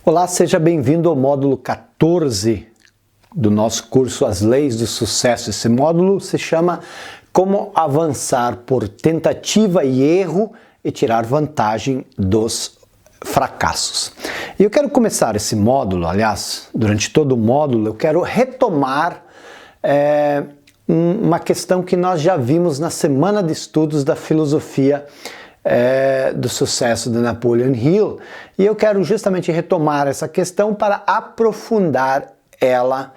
Olá, seja bem-vindo ao módulo 14 do nosso curso As Leis do Sucesso. Esse módulo se chama Como Avançar por Tentativa e Erro e Tirar Vantagem dos Fracassos. E eu quero começar esse módulo, aliás, durante todo o módulo, eu quero retomar uma questão que nós já vimos na semana de estudos da filosofia do sucesso de Napoleon Hill, e eu quero justamente retomar essa questão para aprofundar ela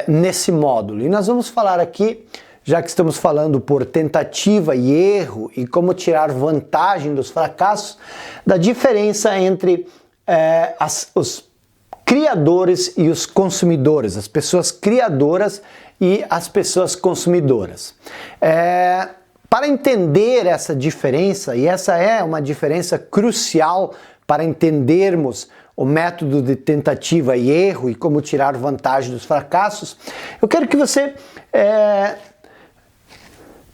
nesse módulo. E nós vamos falar aqui, já que estamos falando por tentativa e erro e como tirar vantagem dos fracassos, da diferença entre os criadores e os consumidores, as pessoas criadoras e as pessoas consumidoras. Para entender essa diferença, e essa é uma diferença crucial para entendermos o método de tentativa e erro e como tirar vantagem dos fracassos, eu quero que você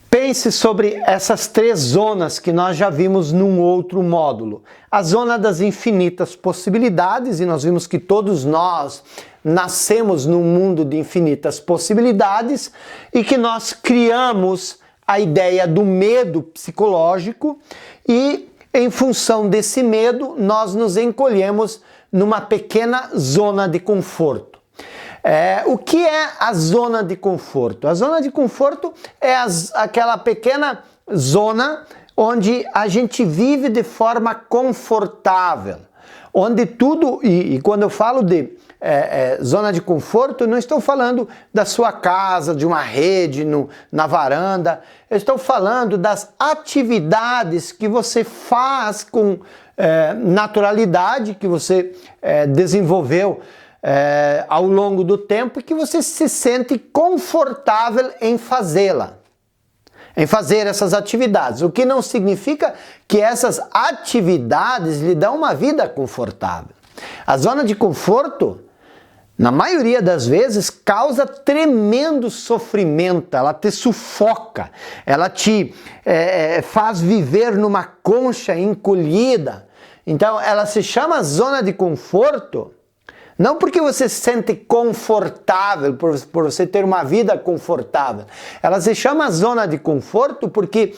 pense sobre essas três zonas que nós já vimos num outro módulo. A zona das infinitas possibilidades, e nós vimos que todos nós nascemos num mundo de infinitas possibilidades e que nós criamos a ideia do medo psicológico e, em função desse medo, nós nos encolhemos numa pequena zona de conforto. O que é a zona de conforto? A zona de conforto é aquela pequena zona onde a gente vive de forma confortável, onde tudo, e quando eu falo de zona de conforto, eu não estou falando da sua casa, de uma rede na varanda, eu estou falando das atividades que você faz com naturalidade, que você desenvolveu ao longo do tempo e que você se sente confortável em fazê-la, em fazer essas atividades, o que não significa que essas atividades lhe dão uma vida confortável. A zona de conforto, na maioria das vezes, causa tremendo sofrimento, ela te sufoca, ela te faz viver numa concha encolhida. Então, ela se chama zona de conforto, não porque você se sente confortável, por você ter uma vida confortável. Ela se chama zona de conforto porque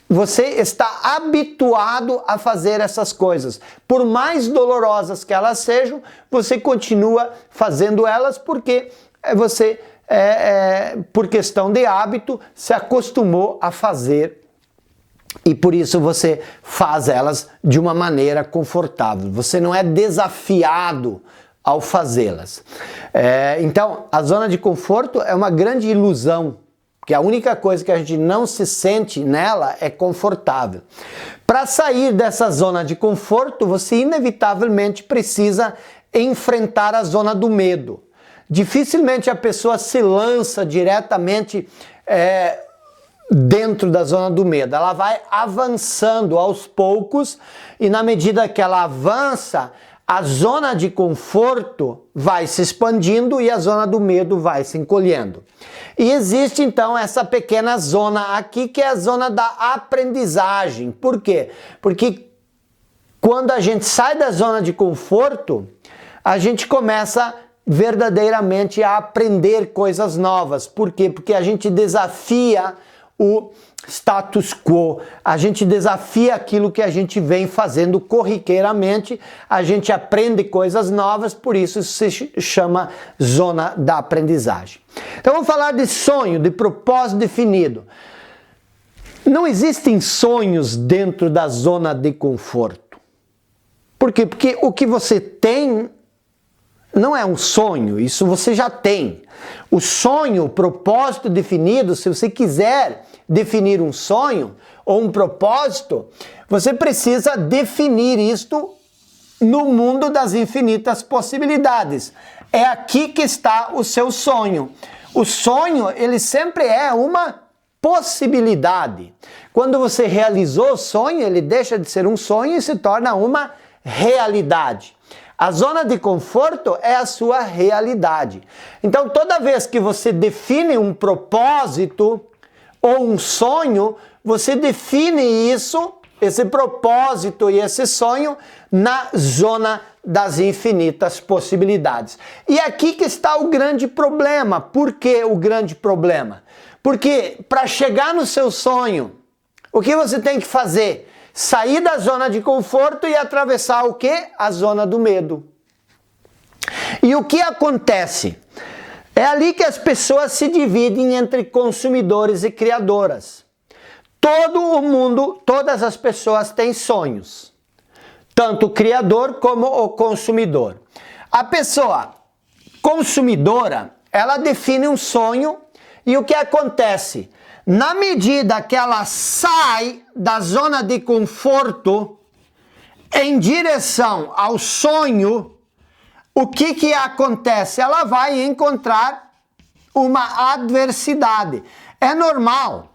você está habituado a fazer essas coisas. Por mais dolorosas que elas sejam, você continua fazendo elas porque você, por questão de hábito, se acostumou a fazer e por isso você faz elas de uma maneira confortável. Você não é desafiado ao fazê-las. Então, a zona de conforto é uma grande ilusão, porque a única coisa que a gente não se sente nela é confortável. Para sair dessa zona de conforto, você inevitavelmente precisa enfrentar a zona do medo. Dificilmente a pessoa se lança diretamente dentro da zona do medo. Ela vai avançando aos poucos e na medida que ela avança, a zona de conforto vai se expandindo e a zona do medo vai se encolhendo. E existe então essa pequena zona aqui que é a zona da aprendizagem. Por quê? Porque quando a gente sai da zona de conforto, a gente começa verdadeiramente a aprender coisas novas. Por quê? Porque a gente desafia o status quo, a gente desafia aquilo que a gente vem fazendo corriqueiramente, a gente aprende coisas novas, por isso se chama zona da aprendizagem. Então vamos falar de sonho, de propósito definido. Não existem sonhos dentro da zona de conforto. Por quê? Porque o que você tem não é um sonho, isso você já tem. O sonho, o propósito definido, se você quiser definir um sonho ou um propósito, você precisa definir isto no mundo das infinitas possibilidades. É aqui que está o seu sonho. O sonho, ele sempre é uma possibilidade. Quando você realizou o sonho, ele deixa de ser um sonho e se torna uma realidade. A zona de conforto é a sua realidade. Então, toda vez que você define um propósito ou um sonho, você define isso esse propósito e esse sonho na zona das infinitas possibilidades. E aqui que está o grande problema. Por que o grande problema? Porque para chegar no seu sonho, o que você tem que fazer? Sair da zona de conforto e atravessar o quê? A zona do medo. E o que acontece? É ali que as pessoas se dividem entre consumidores e criadoras. Todo o mundo, todas as pessoas têm sonhos. Tanto o criador como o consumidor. A pessoa consumidora, ela define um sonho e o que acontece? Na medida que ela sai da zona de conforto em direção ao sonho, o que acontece? Ela vai encontrar uma adversidade. É normal.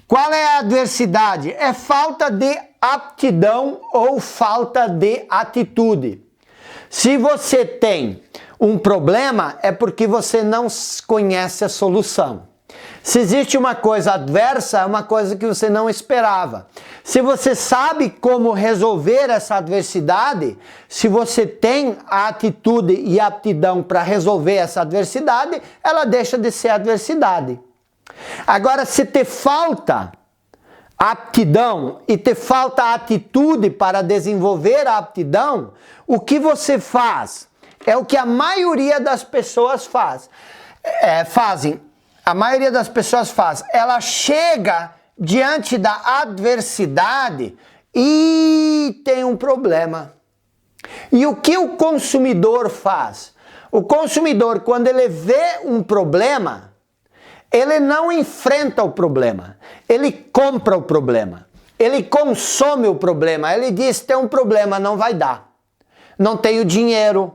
Qual é a adversidade? É falta de aptidão ou falta de atitude. Se você tem um problema, é porque você não conhece a solução. Se existe uma coisa adversa, é uma coisa que você não esperava. Se você sabe como resolver essa adversidade, se você tem a atitude e a aptidão para resolver essa adversidade, ela deixa de ser adversidade. Agora, se te falta aptidão e te falta atitude para desenvolver a aptidão, o que você faz? É o que a maioria das pessoas fazem. A maioria das pessoas faz. Ela chega diante da adversidade e tem um problema. E o que o consumidor faz? O consumidor, quando ele vê um problema, ele não enfrenta o problema, ele compra o problema, ele consome o problema, ele diz, tem um problema, não vai dar, não tenho dinheiro,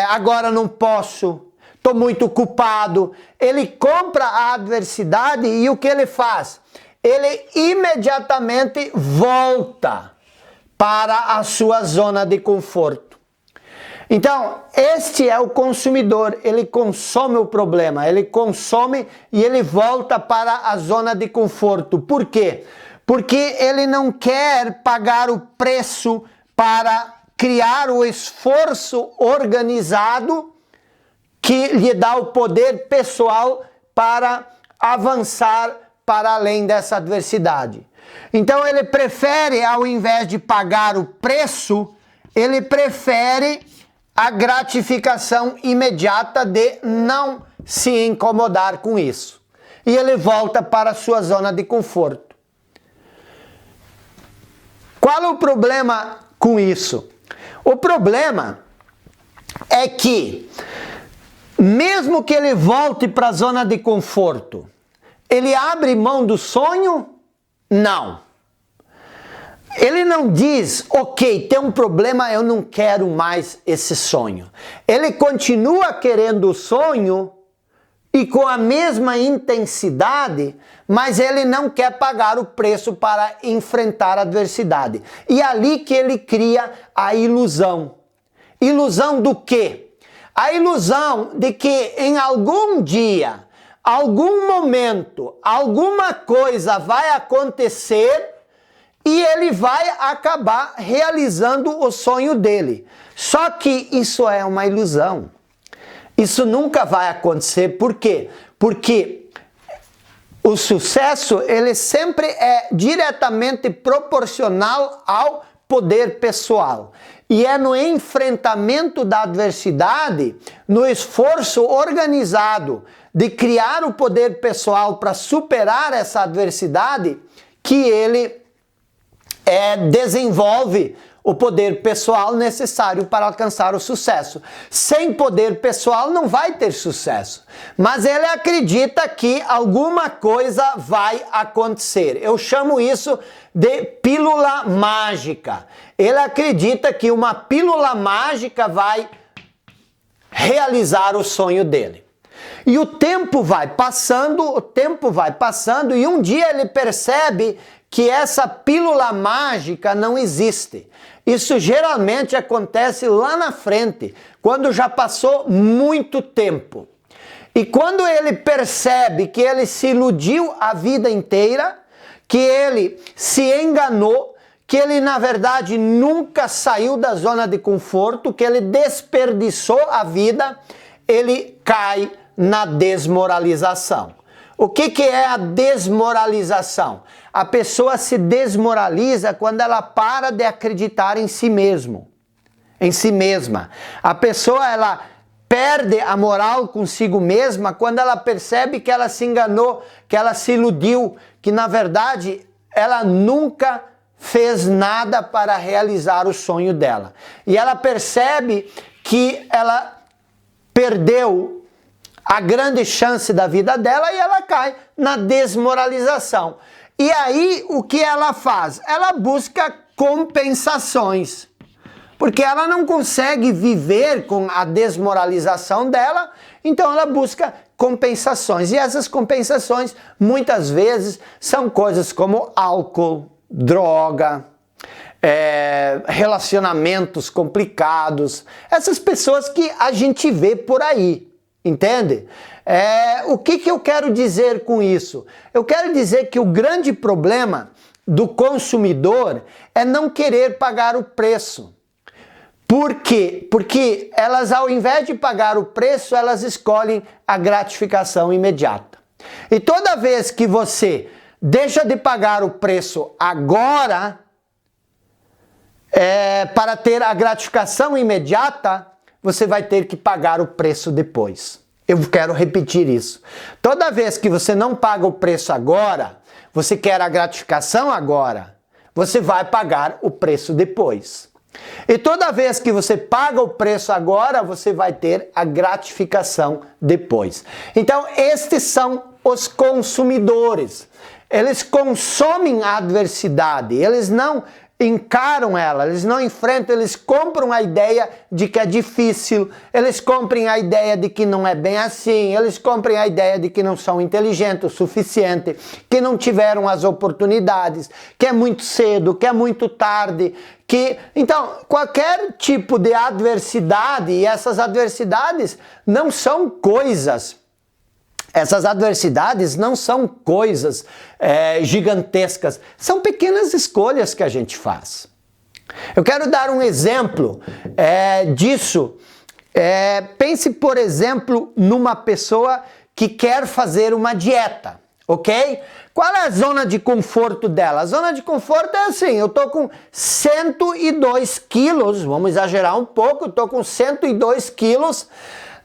agora não posso, estou muito ocupado. Ele compra a adversidade e o que ele faz? Ele imediatamente volta para a sua zona de conforto. Então, este é o consumidor, ele consome o problema, ele consome e ele volta para a zona de conforto. Por quê? Porque ele não quer pagar o preço para criar o esforço organizado que lhe dá o poder pessoal para avançar para além dessa adversidade. Então ele prefere, ao invés de pagar o preço, ele prefere a gratificação imediata de não se incomodar com isso. E ele volta para a sua zona de conforto. Qual é o problema com isso? O problema é que, mesmo que ele volte para a zona de conforto, ele abre mão do sonho? Não. Ele não diz, ok, tem um problema, eu não quero mais esse sonho. Ele continua querendo o sonho e com a mesma intensidade, mas ele não quer pagar o preço para enfrentar a adversidade. E é ali que ele cria a ilusão. Ilusão do quê? A ilusão de que em algum dia, algum momento, alguma coisa vai acontecer e ele vai acabar realizando o sonho dele. Só que isso é uma ilusão. Isso nunca vai acontecer. Por quê? Porque o sucesso, ele sempre é diretamente proporcional ao poder pessoal. E é no enfrentamento da adversidade, no esforço organizado de criar o poder pessoal para superar essa adversidade, que ele desenvolve o poder pessoal necessário para alcançar o sucesso. Sem poder pessoal não vai ter sucesso. Mas ele acredita que alguma coisa vai acontecer. Eu chamo isso de pílula mágica. Ele acredita que uma pílula mágica vai realizar o sonho dele. E o tempo vai passando e um dia ele percebe que essa pílula mágica não existe. Isso geralmente acontece lá na frente, quando já passou muito tempo. E quando ele percebe que ele se iludiu a vida inteira, que ele se enganou, que ele na verdade nunca saiu da zona de conforto, que ele desperdiçou a vida, ele cai na desmoralização. O que é a desmoralização? A pessoa se desmoraliza quando ela para de acreditar em si mesmo, em si mesma. A pessoa, ela perde a moral consigo mesma quando ela percebe que ela se enganou, que ela se iludiu, que na verdade ela nunca fez nada para realizar o sonho dela. E ela percebe que ela perdeu a grande chance da vida dela e ela cai na desmoralização. E aí o que ela faz? Ela busca compensações. Porque ela não consegue viver com a desmoralização dela, então ela busca compensações. E essas compensações, muitas vezes, são coisas como álcool, droga, relacionamentos complicados. Essas pessoas que a gente vê por aí, entende? O que eu quero dizer com isso? Eu quero dizer que o grande problema do consumidor é não querer pagar o preço. Por quê? Porque elas, ao invés de pagar o preço, elas escolhem a gratificação imediata. E toda vez que você deixa de pagar o preço agora, para ter a gratificação imediata, você vai ter que pagar o preço depois. Eu quero repetir isso. Toda vez que você não paga o preço agora, você quer a gratificação agora, você vai pagar o preço depois. E toda vez que você paga o preço agora, você vai ter a gratificação depois. Então, estes são os consumidores. Eles consomem a adversidade, eles não encaram ela, eles não enfrentam, eles compram a ideia de que é difícil, eles compram a ideia de que não é bem assim, eles compram a ideia de que não são inteligentes o suficiente, que não tiveram as oportunidades, que é muito cedo, que é muito tarde, Então, qualquer tipo de adversidade, e essas adversidades não são coisas, gigantescas, são pequenas escolhas que a gente faz. Eu quero dar um exemplo disso. Pense, por exemplo, numa pessoa que quer fazer uma dieta, ok? Qual é a zona de conforto dela? A zona de conforto é assim, eu tô com 102 quilos, vamos exagerar um pouco, eu tô com 102 quilos,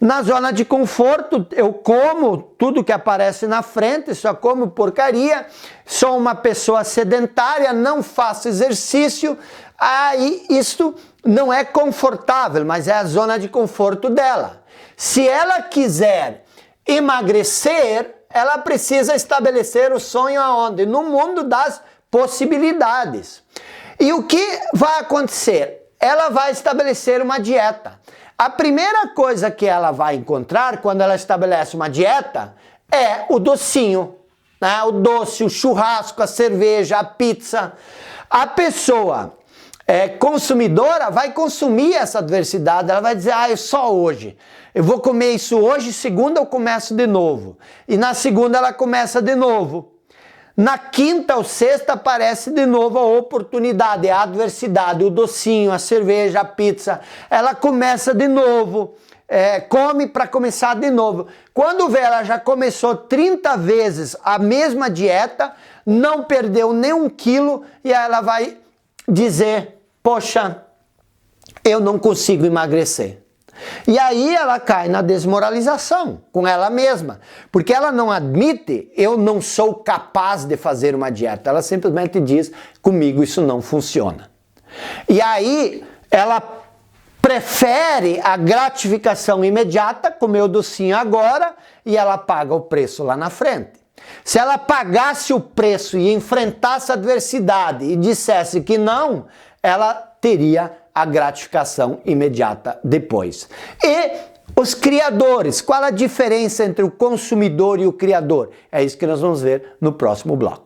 na zona de conforto, eu como tudo que aparece na frente, só como porcaria, sou uma pessoa sedentária, não faço exercício, aí isto não é confortável, mas é a zona de conforto dela. Se ela quiser emagrecer, ela precisa estabelecer o sonho aonde? No mundo das possibilidades. E o que vai acontecer? Ela vai estabelecer uma dieta. A primeira coisa que ela vai encontrar quando ela estabelece uma dieta é o docinho, né? O doce, o churrasco, a cerveja, a pizza. A pessoa consumidora vai consumir essa adversidade, ela vai dizer, é só hoje. Eu vou comer isso hoje, segunda eu começo de novo. E na segunda ela começa de novo. Na quinta ou sexta aparece de novo a oportunidade, a adversidade, o docinho, a cerveja, a pizza. Ela começa de novo, come para começar de novo. Quando vê, ela já começou 30 vezes a mesma dieta, não perdeu nem 1 quilo e aí ela vai dizer, poxa, eu não consigo emagrecer. E aí ela cai na desmoralização com ela mesma, porque ela não admite, eu não sou capaz de fazer uma dieta, ela simplesmente diz, comigo isso não funciona. E aí ela prefere a gratificação imediata, comer o docinho agora, e ela paga o preço lá na frente. Se ela pagasse o preço e enfrentasse a adversidade e dissesse que não, ela teria a gratificação imediata depois. E os criadores, qual a diferença entre o consumidor e o criador? É isso que nós vamos ver no próximo bloco.